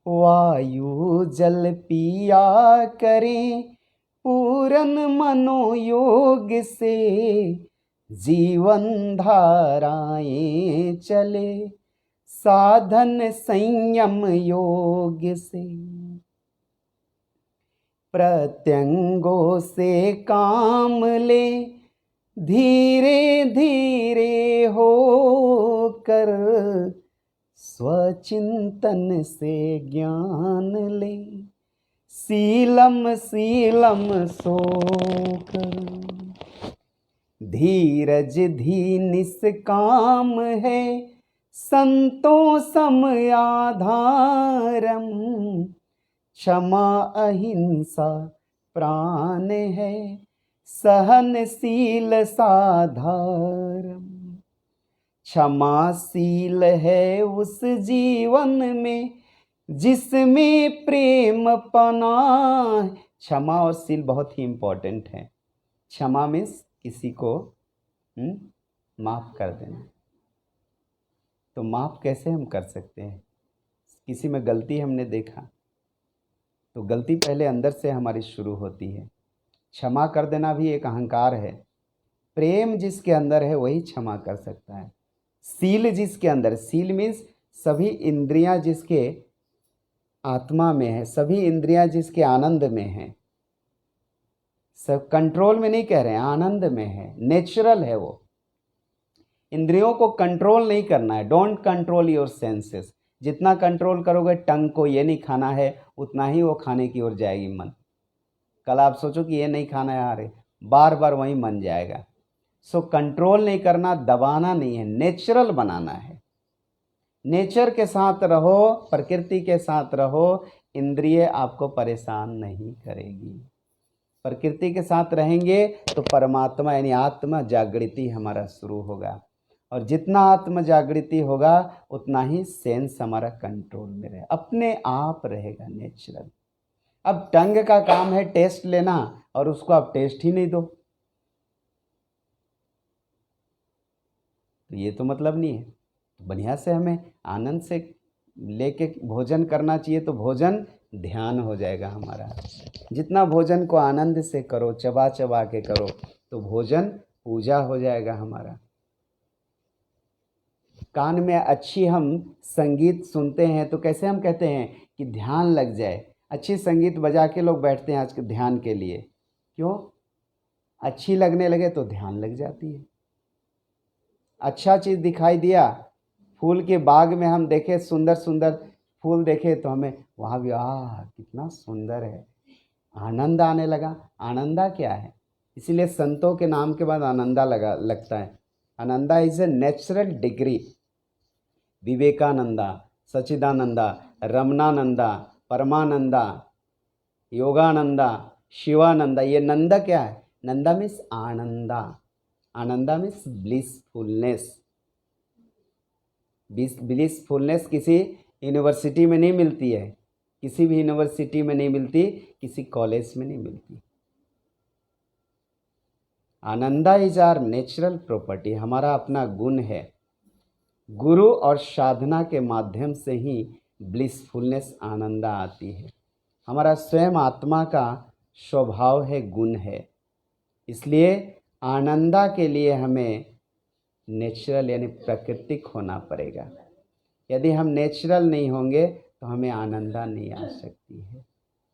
Speaker 1: वायु जल पिया करें पूरन मनोयोग से, जीवन धाराएं चले साधन संयम योग से। प्रत्यंगों से काम ले धीरे धीरे हो कर, स्वचिंतन से ज्ञान ले सीलम सीलम सोकर। धीरज धी निष्काम है संतों सम आधारम, क्षमा अहिंसा प्राण है सहनशील साधारम। क्षमाशील है उस जीवन में जिसमें प्रेम पना। क्षमा और शील बहुत ही इम्पोर्टेंट है। क्षमा मीन्स किसी को माफ़ कर देना। तो माफ़ कैसे हम कर सकते हैं? किसी में गलती हमने देखा तो गलती पहले अंदर से हमारी शुरू होती है। क्षमा कर देना भी एक अहंकार है। प्रेम जिसके अंदर है वही क्षमा कर सकता है। शील जिसके अंदर, शील मीन्स सभी इंद्रियां जिसके आत्मा में है, सभी इंद्रियां जिसके आनंद में है, सब कंट्रोल में नहीं कह रहे हैं, आनंद में है, नेचुरल है वो। इंद्रियों को कंट्रोल नहीं करना है। Don't control your senses. जितना कंट्रोल करोगे टंग को ये नहीं खाना है, उतना ही वो खाने की ओर जाएगी मन। कल आप सोचो कि ये नहीं खाना है, अरे बार बार वही मन जाएगा। सो कंट्रोल नहीं करना, दबाना नहीं है, नेचुरल बनाना है। नेचर के साथ रहो, प्रकृति के साथ रहो, इंद्रिय आपको परेशान नहीं करेगी। प्रकृति के साथ रहेंगे तो परमात्मा यानी आत्मा जागृति हमारा शुरू होगा, और जितना आत्म जागृति होगा उतना ही सेंस हमारा कंट्रोल में रहे, अपने आप रहेगा नेचुरल। अब टंग का काम है टेस्ट लेना, और उसको आप टेस्ट ही नहीं दो तो ये तो मतलब नहीं है। बढ़िया से हमें आनंद से लेके भोजन करना चाहिए, तो भोजन ध्यान हो जाएगा हमारा। जितना भोजन को आनंद से करो, चबा चबा के करो, तो भोजन पूजा हो जाएगा हमारा। कान में अच्छी हम संगीत सुनते हैं तो कैसे हम कहते हैं कि ध्यान लग जाए। अच्छी संगीत बजा के लोग बैठते हैं आज के ध्यान के लिए। क्यों? अच्छी लगने लगे तो ध्यान लग जाती है। अच्छा चीज़ दिखाई दिया, फूल के बाग में हम देखे सुंदर सुंदर फूल देखे तो हमें वहाँ भी कितना सुंदर है, आनंद आने लगा। आनंदा क्या है? इसीलिए संतों के नाम के बाद आनंदा लगता है। Ananda is a natural degree. Vivekananda, Sachchidananda, Ramanananda, Paramananda, Yogananda, Shivananda, ये नंदा क्या है? Nanda means ananda. Ananda means blissfulness. Blissfulness किसी यूनिवर्सिटी में नहीं मिलती है, किसी भी यूनिवर्सिटी में नहीं मिलती, किसी कॉलेज में नहीं मिलती। Ananda is our natural property, हमारा अपना गुण है। गुरु और साधना के माध्यम से ही ब्लिसफुलनेस आनंदा आती है। हमारा स्वयं आत्मा का स्वभाव है, गुण है। इसलिए आनंदा के लिए हमें नेचुरल यानी प्राकृतिक होना पड़ेगा। यदि हम नेचुरल नहीं होंगे तो हमें आनंदा नहीं आ सकती है।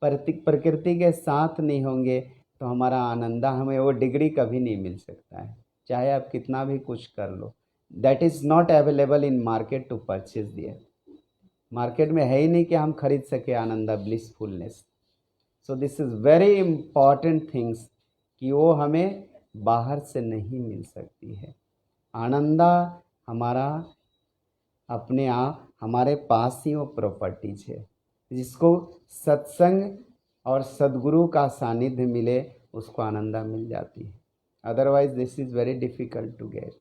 Speaker 1: प्रकृति के साथ नहीं होंगे तो हमारा आनंदा, हमें वो डिग्री कभी नहीं मिल सकता है, चाहे आप कितना भी कुछ कर लो। That is not available in market to purchase there. Market में है ही नहीं कि हम खरीद सके आनंदा, blissfulness. So this is very important things कि वो हमें बाहर से नहीं मिल सकती है। आनंदा हमारा अपने आप हमारे पास ही वो प्रॉपर्टीज है। जिसको सत्संग और सद्गुरु का सानिध्य मिले उसको आनंदा मिल जाती है, otherwise this is very difficult to get.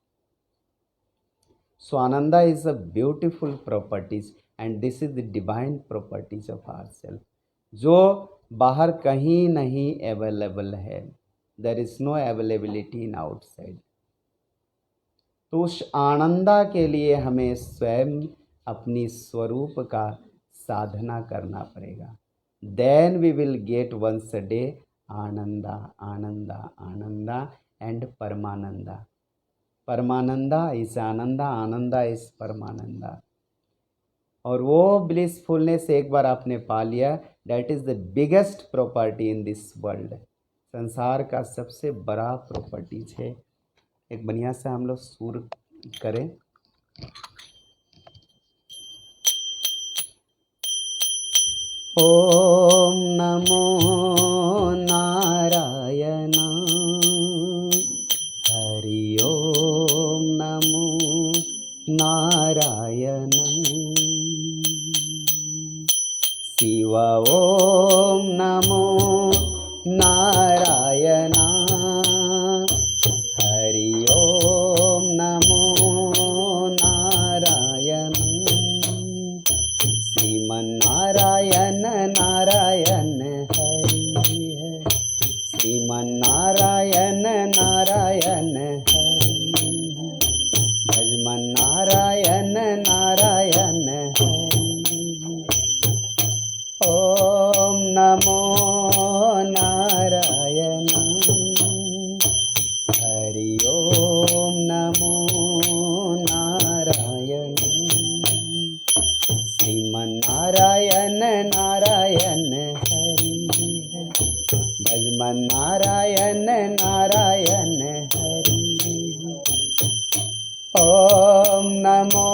Speaker 1: So ananda is a beautiful properties and this is the divine properties of our self, जो बाहर कहीं नहीं अवेलेबल है। There is no availability in outside. तो उस आनंदा के लिए हमें स्वयं अपनी स्वरूप का साधना करना पड़ेगा। Then we will get once a day ananda ananda ananda and paramananda. परमानंदा इस आनंदा, आनंदा इस परमानंदा। और वो ब्लिसफुलनेस एक बार आपने पा लिया, that is the biggest property in this world. संसार का सबसे बड़ा प्रॉपर्टीज है। एक बढ़िया से हम लोग सुर करें। ओम नमो नारायण, हरि ओम नमो नारायण, शिव ओम नमो नारायण, हरि ओम नमो नारायण, श्रीमन्नारायण नारायण हरि हरि, श्रीमन्नारायण नारायण हरि हरि, भजमन्नारायण नारायण हरि हरि। ओम नमो नारायण, हरि ओम नमो नारायण, श्रीमन्नारायण नारायण हरि हरि, भजमन्नारायण नारायण हरि हरि। ओम नमो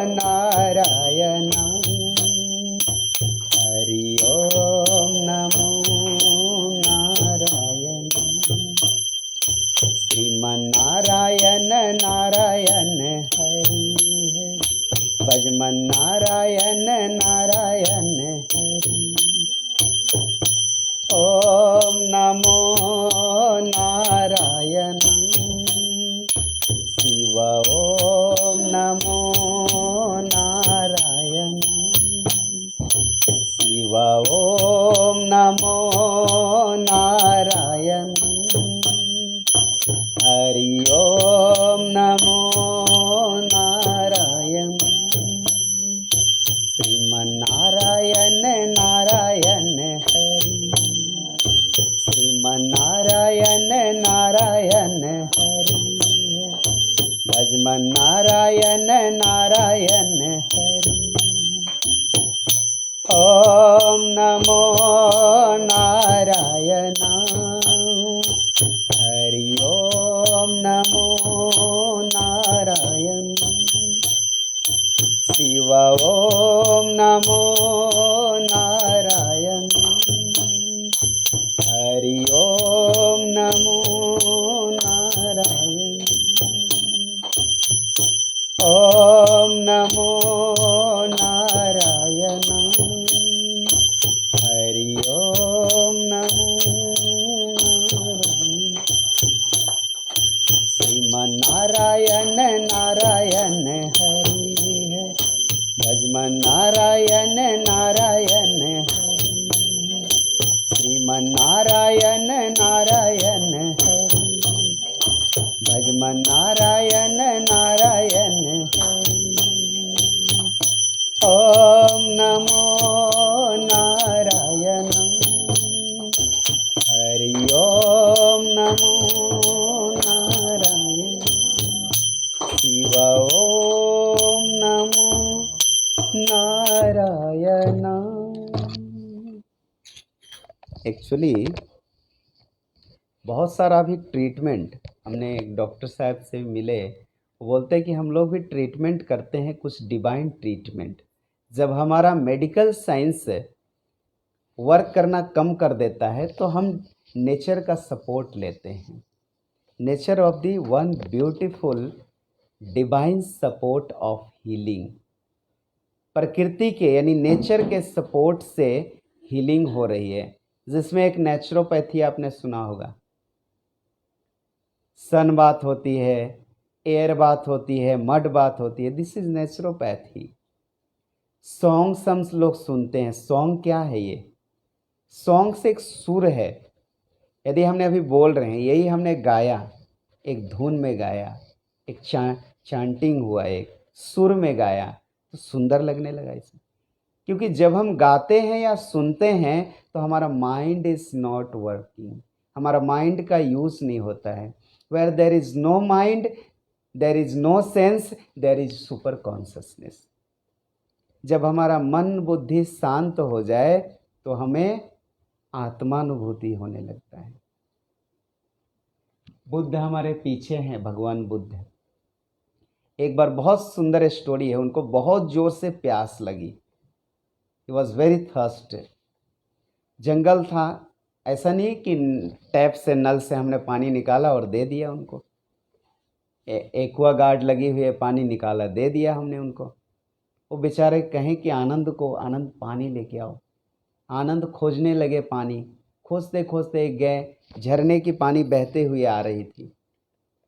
Speaker 1: नारायण, हरि ओम नमो नारायण, श्रीमन्नारायण नारायण हरि हरि, भजमन्नारायण नारायण हरि। ओम नमो नारायण, शिव ओम नमो नारायण, शिव ओम नमो नारायण, हरि ओम नमो नारायण, श्रीमन्नारायण नारायण हरि, श्रीमन्नारायण नारायण हरि, भजमन्नारायण नारायण हरि। ओम नमो नारायण, हरि ओम नमो नारायण, शिव ओम नमो नारायण, हरि ओम नमो नारायण। ओम नमो नारायण, हरि ओम नमो नारायण, श्रीमन्नारायण नारायण हरि हरि, भजमन्नारायण नारायण हरि, श्रीमन्नारायण नारायण हरि, भजमन्नारायण नारायण हरि। ओम नमो नारायण, हरि ओम नमो नारायण, शिव ओम नमो नारायण। एक्चुअली बहुत सारा भी ट्रीटमेंट हमने एक डॉक्टर साहब से मिले, वो बोलते हैं कि हम लोग भी ट्रीटमेंट करते हैं कुछ डिवाइन ट्रीटमेंट। जब हमारा मेडिकल साइंस वर्क करना कम कर देता है तो हम नेचर का सपोर्ट लेते हैं। Nature of the one beautiful divine support of healing. प्रकृति के यानी नेचर के सपोर्ट से हीलिंग हो रही है, जिसमें एक नेचुरोपैथी आपने सुना होगा। सन बाथ होती है, एयर बाथ होती है, मड बाथ होती है। This is naturopathy. सॉन्ग्स हम लोग सुनते हैं। सॉन्ग क्या है? ये सॉन्ग्स एक सुर है। यदि हमने अभी बोल रहे हैं, यही हमने गाया, एक धुन में गाया, एक चांटिंग हुआ, एक सुर में गाया, तो सुंदर लगने लगा इसे। क्योंकि जब हम गाते हैं या सुनते हैं तो हमारा माइंड इज नॉट वर्किंग, हमारा माइंड का यूज नहीं होता है। Where there is no mind, there is no sense, there is super consciousness. जब हमारा मन बुद्धि शांत हो जाए तो हमें आत्मानुभूति होने लगता है। बुद्ध हमारे पीछे हैं, भगवान बुद्ध। एक बार बहुत सुंदर स्टोरी है, उनको बहुत जोर से प्यास लगी। He was very thirst. जंगल था, ऐसा नहीं कि टैप से नल से हमने पानी निकाला और दे दिया उनको। एक्वा गार्ड लगी हुई है, पानी निकाला दे दिया हमने उनको। वो बेचारे कहें कि आनंद पानी लेके आओ। आनंद खोजने लगे पानी, खोजते खोजते गए, झरने की पानी बहते हुए आ रही थी।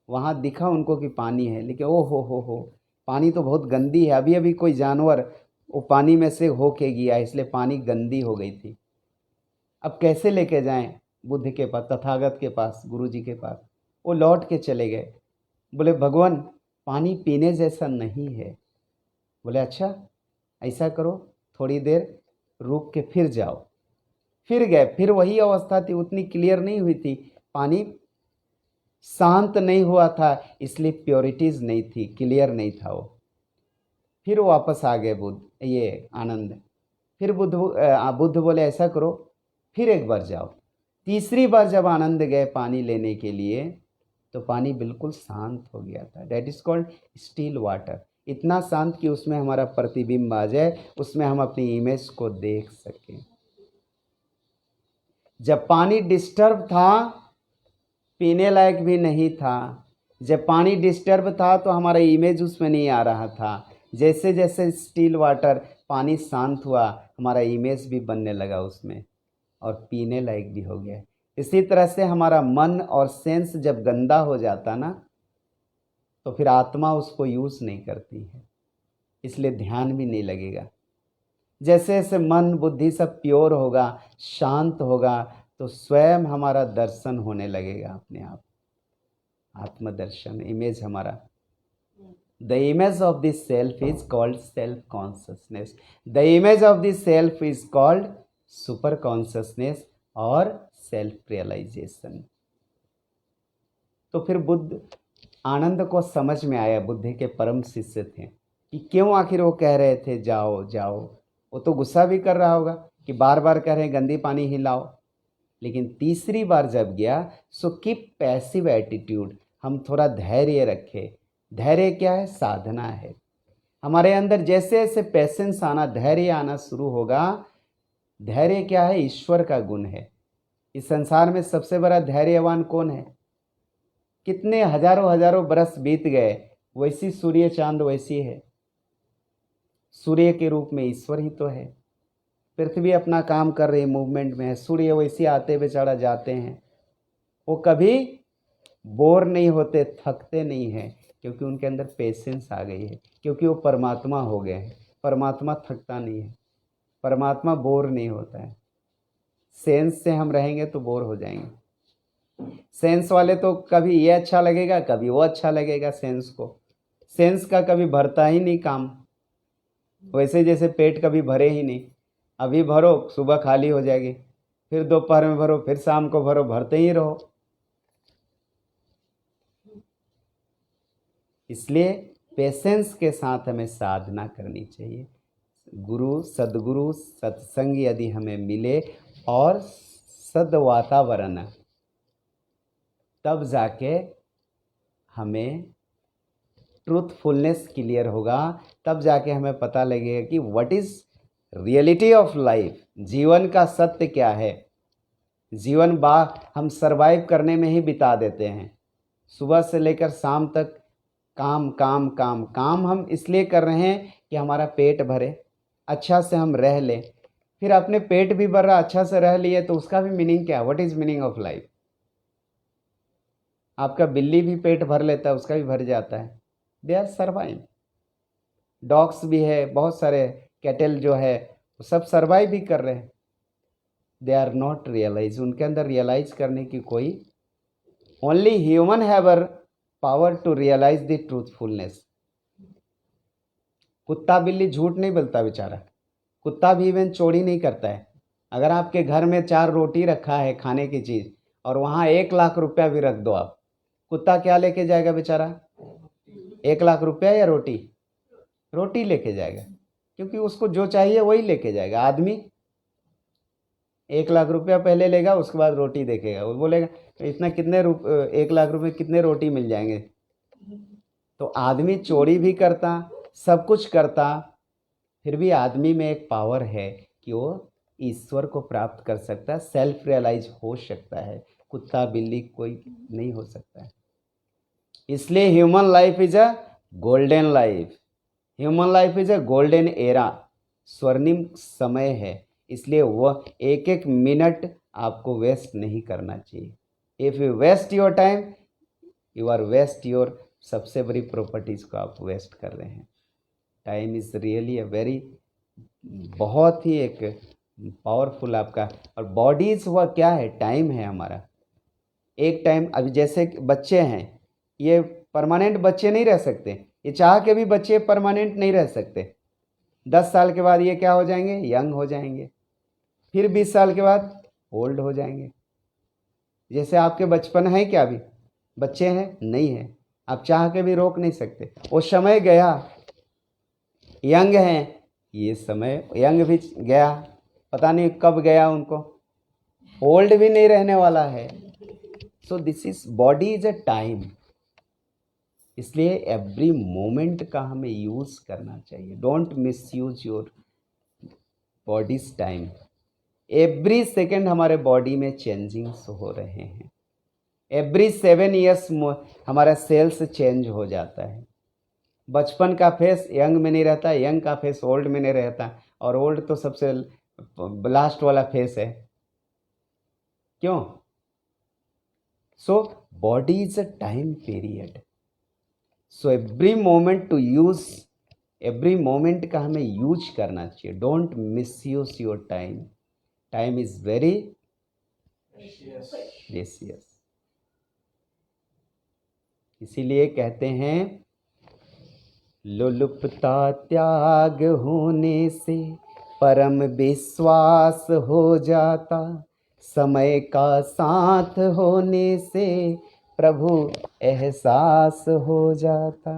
Speaker 1: वहाँ दिखा उनको कि पानी है, लेकिन ओ हो पानी तो बहुत गंदी है। अभी अभी कोई जानवर वो पानी में से होके गया, इसलिए पानी गंदी हो गई थी। अब कैसे लेके जाएं बुद्ध के पास, तथागत के पास, गुरु जी के पास? वो लौट के चले गए। बोले भगवान पानी पीने जैसा नहीं है। बोले अच्छा ऐसा करो, थोड़ी देर रुक के फिर जाओ। फिर गए, फिर वही अवस्था थी, उतनी क्लियर नहीं हुई थी, पानी शांत नहीं हुआ था, इसलिए प्योरिटीज नहीं थी, क्लियर नहीं था वो। फिर वापस आ गए बुद्ध, ये आनंद। फिर बुद्ध बोले ऐसा करो, फिर एक बार जाओ। तीसरी बार जब आनंद गए पानी लेने के लिए तो पानी बिल्कुल शांत हो गया था। That is called still water. इतना शांत कि उसमें हमारा प्रतिबिंब आ जाए, उसमें हम अपनी इमेज को देख सकें। जब पानी डिस्टर्ब था, पीने लायक भी नहीं था। जब पानी डिस्टर्ब था तो हमारा इमेज उसमें नहीं आ रहा था। जैसे जैसे स्टील वाटर पानी शांत हुआ, हमारा इमेज भी बनने लगा उसमें और पीने लायक भी हो गया। इसी तरह से हमारा मन और सेंस जब गंदा हो जाता ना, तो फिर आत्मा उसको यूज नहीं करती है, इसलिए ध्यान भी नहीं लगेगा। जैसे जैसे मन बुद्धि सब प्योर होगा, शांत होगा, तो स्वयं हमारा दर्शन होने लगेगा अपने आप। आत्मदर्शन, इमेज हमारा। The image of the self is called self consciousness. The image of the self is called super consciousness और सेल्फ रियलाइजेशन। तो फिर बुद्ध, आनंद को समझ में आया, बुद्ध के परम शिष्य थे, कि क्यों आखिर वो कह रहे थे जाओ जाओ। वो तो गुस्सा भी कर रहा होगा कि बार बार कह रहे हैं गंदी पानी ही लाओ। लेकिन तीसरी बार जब गया, सो कीप पैसिव एटीट्यूड। हम थोड़ा धैर्य रखें। धैर्य क्या है? साधना है। हमारे अंदर जैसे जैसे पेशेंस आना, धैर्य आना शुरू होगा। धैर्य क्या है? ईश्वर का गुण है। इस संसार में सबसे बड़ा धैर्यवान कौन है? कितने हजारों हजारों बरस बीत गए, वैसी सूर्य चांद वैसी है। सूर्य के रूप में ईश्वर ही तो है। पृथ्वी अपना काम कर रही, मूवमेंट में है। सूर्य वैसे आते बेचारा जाते हैं, वो कभी बोर नहीं होते, थकते नहीं हैं, क्योंकि उनके अंदर पेशेंस आ गई है, क्योंकि वो परमात्मा हो गए हैं। परमात्मा थकता नहीं है, परमात्मा बोर नहीं होता है। सेंस से हम रहेंगे तो बोर हो जाएंगे। सेंस वाले तो कभी ये अच्छा लगेगा, कभी वो अच्छा लगेगा। सेंस का कभी भरता ही नहीं काम। वैसे जैसे पेट कभी भरे ही नहीं, अभी भरो सुबह खाली हो जाएगी, फिर दोपहर में भरो, फिर शाम को भरो, भरते ही रहो। इसलिए पेशेंस के साथ हमें साधना करनी चाहिए। गुरु, सद्गुरु, सत्संग यदि हमें मिले और सद वातावरण, तब जाके हमें ट्रूथफुलनेस क्लियर होगा। तब जाके हमें पता लगेगा कि what is reality of life. जीवन का सत्य क्या है। जीवन हम सरवाइव करने में ही बिता देते हैं, सुबह से लेकर शाम तक काम काम काम काम हम इसलिए कर रहे हैं कि हमारा पेट भरे, अच्छा से हम रह लें। फिर अपने पेट भी भर रहा, अच्छा से रह लिए, तो उसका भी मीनिंग क्या है? What is meaning of life? आपका बिल्ली भी पेट भर लेता है, उसका भी भर जाता है, दे आर सर्वाइव। डॉग्स भी है, बहुत सारे कैटल जो है वो सब सर्वाइव भी कर रहे हैं। दे आर नॉट रियलाइज, उनके अंदर रियलाइज करने की कोई, only human have power to realise the truthfulness. कुत्ता बिल्ली झूठ नहीं बोलता बेचारा, कुत्ता भी इवन चोरी नहीं करता है। अगर आपके घर में 4 रोटी रखा है खाने की चीज़ और वहाँ 1 लाख रुपया भी रख दो आप, कुत्ता क्या लेके जाएगा बेचारा? 1 लाख रुपया या रोटी? रोटी लेके जाएगा, क्योंकि उसको जो चाहिए वही लेके जाएगा। आदमी 1 लाख रुपया पहले लेगा, उसके बाद रोटी देखेगा, वो बोलेगा इतना कितने 1 लाख रुपये कितने रोटी मिल जाएंगे? तो आदमी चोरी भी करता, सब कुछ करता, फिर भी आदमी में एक पावर है कि वो ईश्वर को प्राप्त कर सकता है, सेल्फ रियलाइज हो सकता है। कुत्ता बिल्ली कोई नहीं हो सकता है। इसलिए human life is a golden life, human life is a golden era, स्वर्णिम समय है। इसलिए वह एक एक मिनट आपको वेस्ट नहीं करना चाहिए। If you waste your time, you are waste your सबसे बड़ी प्रॉपर्टीज़ को आप वेस्ट कर रहे हैं। Time is really a very, बहुत ही एक पावरफुल आपका, और बॉडीज़ हुआ क्या है? टाइम है हमारा। एक टाइम, अभी जैसे बच्चे हैं, ये परमानेंट बच्चे नहीं रह सकते, ये चाह के भी बच्चे परमानेंट नहीं रह सकते। 10 साल के बाद ये क्या हो जाएंगे? यंग हो जाएंगे। फिर 20 साल के बाद ओल्ड हो जाएंगे। जैसे आपके बचपन है क्या? अभी बच्चे हैं? नहीं है, आप चाह के भी रोक नहीं सकते। वो समय गया, यंग हैं, ये समय यंग भी गया, पता नहीं कब गया उनको, ओल्ड भी नहीं रहने वाला है। So this is, body is a time. इसलिए एवरी मोमेंट का हमें यूज करना चाहिए। Don't misuse your bodies time. Every second हमारे बॉडी में चेंजिंग्स हो रहे हैं। एवरी 7 ईयर्स हमारा सेल्स चेंज हो जाता है। बचपन का फेस यंग में नहीं रहता, यंग का फेस ओल्ड में नहीं रहता, और ओल्ड तो सबसे लास्ट वाला फेस है। क्यों? So body is a time period. So every moment to use, every moment का हमें यूज करना चाहिए। Don't misuse your time. Time is very precious. इसीलिए कहते हैं लुलुपता त्याग होने से परम विश्वास हो जाता, समय का साथ होने से प्रभु एहसास हो जाता।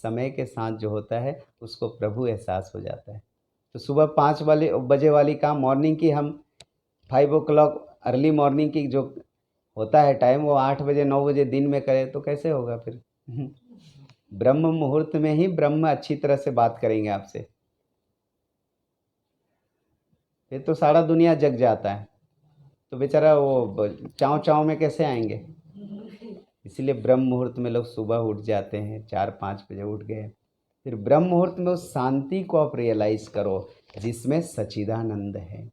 Speaker 1: समय के साथ जो होता है उसको प्रभु एहसास हो जाता है। तो सुबह 5 बजे वाली काम, मॉर्निंग की हम 5 o'clock अर्ली मॉर्निंग की जो होता है टाइम, वो 8 बजे 9 बजे दिन में करें तो कैसे होगा फिर? ब्रह्म मुहूर्त में ही ब्रह्म अच्छी तरह से बात करेंगे आपसे, फिर तो सारा दुनिया जग जाता है, तो बेचारा वो चाव चाव में कैसे आएंगे? इसीलिए ब्रह्म मुहूर्त में लोग सुबह उठ जाते हैं, 4-5 बजे उठ गए। फिर ब्रह्म मुहूर्त में उस शांति को आप रियलाइज करो जिसमें सच्चिदानंद है।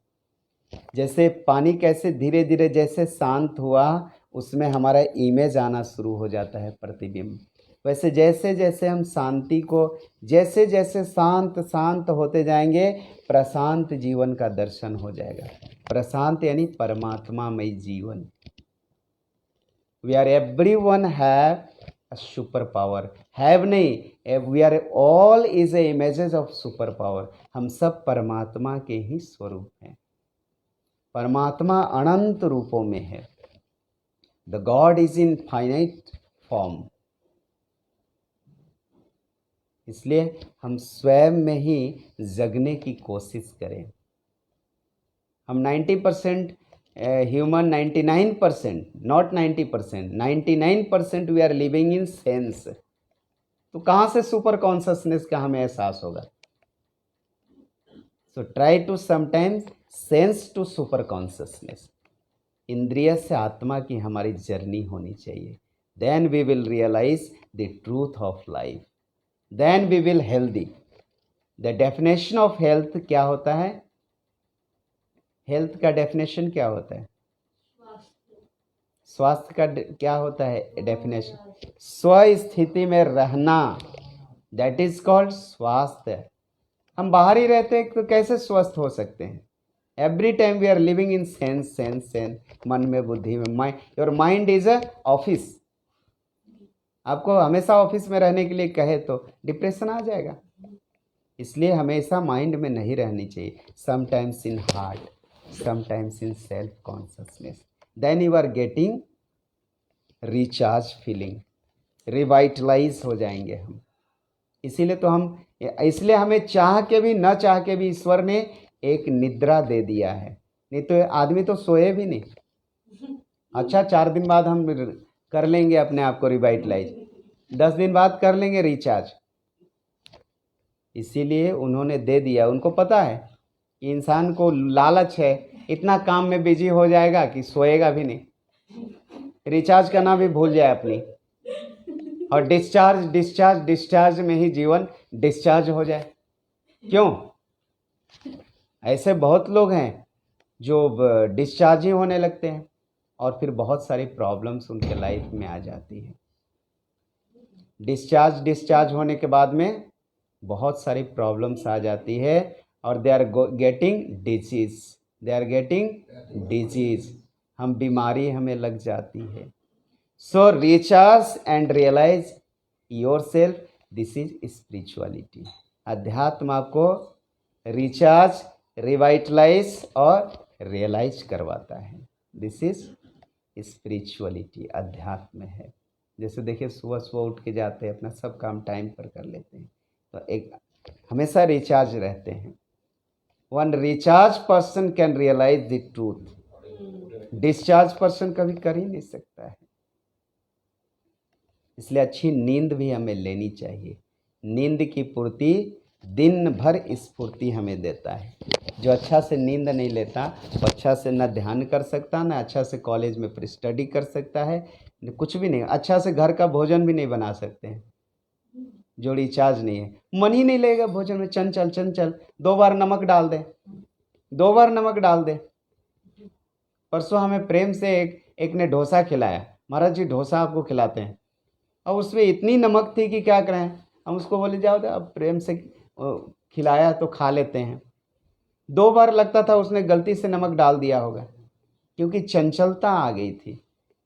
Speaker 1: जैसे पानी कैसे धीरे धीरे जैसे शांत हुआ, उसमें हमारा इमेज आना शुरू हो जाता है, प्रतिबिंब। वैसे जैसे जैसे हम शांति को, जैसे जैसे शांत शांत होते जाएंगे, प्रशांत जीवन का दर्शन हो जाएगा। प्रशांत यानी परमात्मामय जीवन। We are everyone have a super power. Have नहीं, we are all is a images of super power. हम सब परमात्मा के ही स्वरूप हैं। परमात्मा अनंत रूपों में है। The God is in finite form. इसलिए हम स्वयं में ही जगने की कोशिश करें। हम 90% human, 99%, not 90%, 99% we are living in sense. तो कहाँ से सुपर कॉन्शसनेस का हमें एहसास होगा? So try to sometimes sense to super consciousness. इंद्रिय से आत्मा की हमारी जर्नी होनी चाहिए। Then we will realise the truth of life, then we will healthy. The definition of health क्या होता है? हेल्थ का डेफिनेशन क्या होता है? स्वास्थ्य का क्या होता है डेफिनेशन? स्वस्थिति में रहना, दैट इज कॉल्ड स्वास्थ्य। हम बाहर ही रहते हैं तो कैसे स्वस्थ हो सकते हैं? Every time we are living in sense sense sense, मन में, बुद्धि में, mind. Your mind is a office. आपको हमेशा ऑफिस में रहने के लिए कहे तो डिप्रेशन आ जाएगा। इसलिए हमेशा माइंड में नहीं रहनी चाहिए। Sometimes in heart, sometimes in self consciousness, then you are getting recharge feeling, revitalise हो जाएंगे हम। इसीलिए तो हम, इसलिए हमें चाह के भी न चाह के भी ईश्वर ने एक निद्रा दे दिया है, नहीं तो आदमी तो सोए भी नहीं। अच्छा 4 दिन बाद हम कर लेंगे अपने आप को रिवाइटलाइज, 10 दिन बाद कर लेंगे रिचार्ज। इसीलिए उन्होंने दे दिया। उनको पता है कि इंसान को लालच है, इतना काम में बिजी हो जाएगा कि सोएगा भी नहीं, रिचार्ज करना भी भूल जाए अपनी, और डिस्चार्ज डिस्चार्ज डिस्चार्ज में ही जीवन डिस्चार्ज हो जाए। क्यों? ऐसे बहुत लोग हैं जो डिस्चार्ज ही होने लगते हैं और फिर बहुत सारी प्रॉब्लम्स उनके लाइफ में आ जाती है। डिस्चार्ज होने के बाद में बहुत सारी प्रॉब्लम्स आ जाती है और दे आर गेटिंग डिजीज, हम बीमारी हमें लग जाती है। So recharge and realise your self, this is spirituality. अध्यात्म आपको रिचार्ज, रिवाइटलाइज और रियलाइज करवाता है। दिस इज स्पिरिचुअलिटी, अध्यात्म है। जैसे देखिए सुबह सुबह उठ के जाते हैं, अपना सब काम टाइम पर कर लेते हैं, तो एक हमेशा रिचार्ज रहते हैं। One recharge person can realise the truth, discharge person कभी कर ही नहीं सकता है। इसलिए अच्छी नींद भी हमें लेनी चाहिए। नींद की पूर्ति दिन भर स्फूर्ति हमें देता है। जो अच्छा से नींद नहीं लेता वो अच्छा से न ध्यान कर सकता, न अच्छा से कॉलेज में स्टडी कर सकता है, कुछ भी नहीं। अच्छा से घर का भोजन भी नहीं बना सकते हैं जो रिचार्ज नहीं है। मन ही नहीं लगेगा भोजन में, चंचल चंचल, 2 बार नमक डाल दे, 2 बार नमक डाल दे। परसों हमें प्रेम से एक ने डोसा खिलाया, महाराज जी डोसा आपको खिलाते हैं, और उसमें इतनी नमक थी कि क्या करें। हम उसको बोले जाओ दे, अब प्रेम से खिलाया तो खा लेते हैं। 2 बार लगता था उसने गलती से नमक डाल दिया होगा, क्योंकि चंचलता आ गई थी।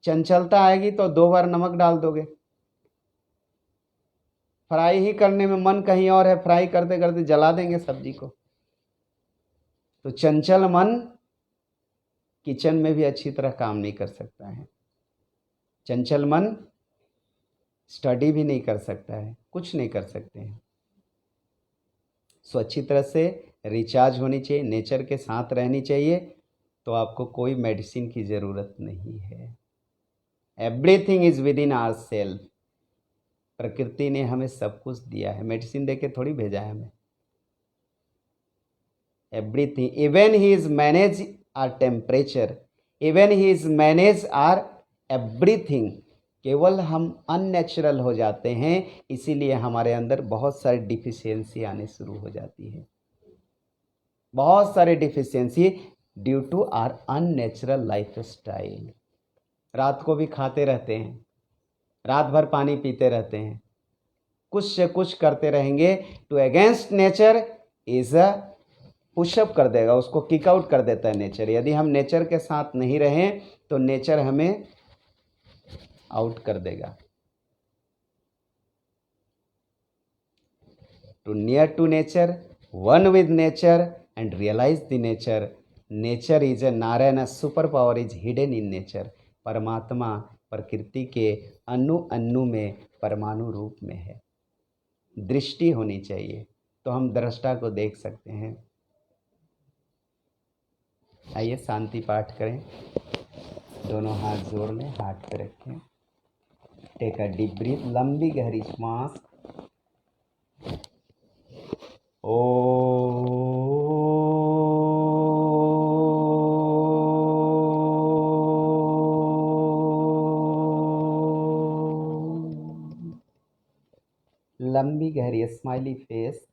Speaker 1: चंचलता आएगी तो 2 बार नमक डाल दोगे। फ्राई ही करने में मन कहीं और है, फ्राई करते करते जला देंगे सब्जी को। तो चंचल मन किचन में भी अच्छी तरह काम नहीं कर सकता है। चंचल मन स्टडी भी नहीं कर सकता है, कुछ नहीं कर सकते हैं। सो अच्छी तरह से रिचार्ज होनी चाहिए, नेचर के साथ रहनी चाहिए, तो आपको कोई मेडिसिन की ज़रूरत नहीं है। Everything is within our self. प्रकृति ने हमें सब कुछ दिया है, मेडिसिन दे के थोड़ी भेजा है हमें। Everything, even he is manage are temperature, even he is manage are everything. केवल हम अननेचुरल हो जाते हैं, इसीलिए हमारे अंदर बहुत सारी डिफिशियंसी आने शुरू हो जाती है। बहुत सारे deficiency due to our unnatural lifestyle. रात को भी खाते रहते हैं, रात भर पानी पीते रहते हैं, कुछ से कुछ करते रहेंगे, to against nature is a push up कर देगा, उसको किक आउट कर देता है नेचर। यदि हम नेचर के साथ नहीं रहें तो नेचर हमें आउट कर देगा। To near to nature, one with nature and realise the nature. Nature is a Narayan, super power is hidden in nature. परमात्मा प्रकृति के अणु अणु में परमाणु रूप में है। दृष्टि होनी चाहिए तो हम दृष्टा को देख सकते हैं। आइए शांति पाठ करें। दोनों हाथ जोड़ लें, हाथ पे रखें। टेक अ डीप ब्रीथ, लंबी गहरी श्वास। ओ लंबी गहरी स्माइली फेस।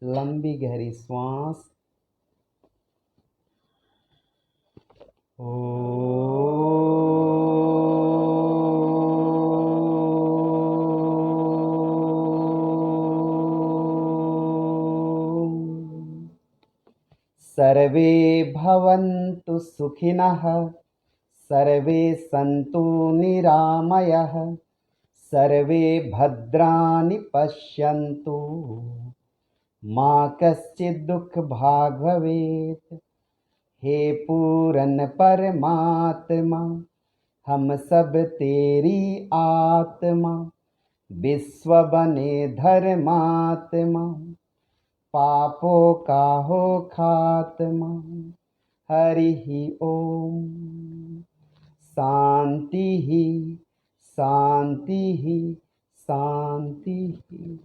Speaker 1: लंबी गहरी श्वास। सर्वे भवन्तु सुखिनः, सर्वे सन्तु निरामयः, सर्वे भद्राणि पश्यन्तु, मा कश्चित् दुःखभाग् भवेत्। हे पूरन परमात्मा, हम सब तेरी आत्मा, विश्व बने धर्मात्मा, पापों का हो खात्मा। हरि ही ओम। शांति ही शांति ही शांति ही।